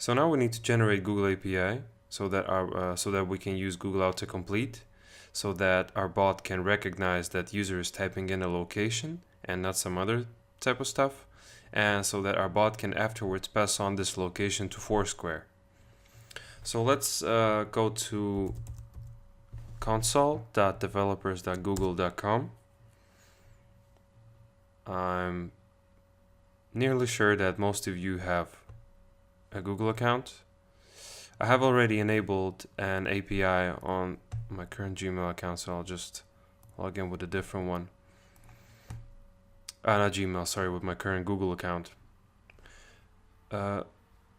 So now we need to generate Google API so that we can use Google Autocomplete, so that our bot can recognize that user is typing in a location and not some other type of stuff, and so that our bot can afterwards pass on this location to Foursquare. So let's go to console.developers.google.com. I'm nearly sure that most of you have a Google account. I have already enabled an API on my current Gmail account, so I'll just log in with a different one. Not Gmail, sorry, with my current Google account.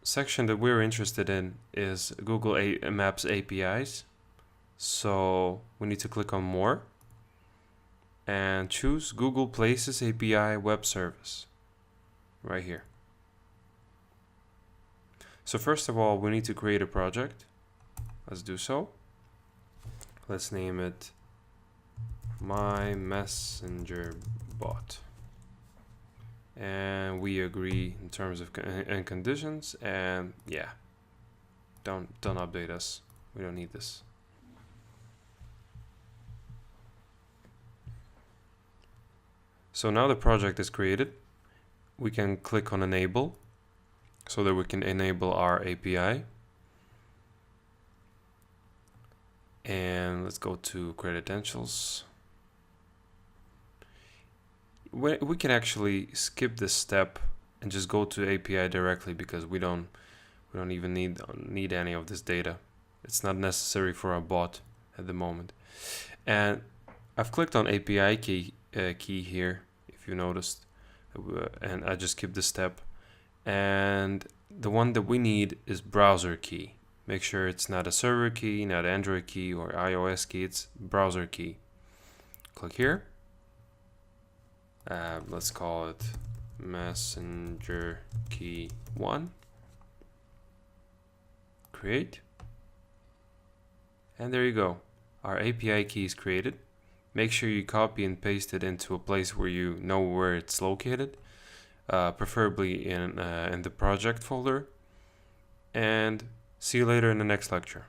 Section that we're interested in is Google Maps APIs. So we need to click on More and choose Google Places API Web Service right here. So first of all, we need to create a project. Let's do so. Let's name it My Messenger Bot. And we agree in terms of and conditions, and yeah, don't update us. We don't need this. So now the project is created. We can click on Enable so that we can enable our API. And let's go to credentials. We can actually skip this step and just go to API directly, because we don't even need any of this data. It's not necessary for our bot at the moment. And I've clicked on API key here, if you noticed, and I just skipped this step. And the one that we need is browser key. Make sure it's not a server key, not Android key or iOS key, it's browser key. Click here. Let's call it Messenger Key 1. Create. And there you go. Our API key is created. Make sure you copy and paste it into a place where you know where it's located, preferably in the project folder. And see you later in the next lecture.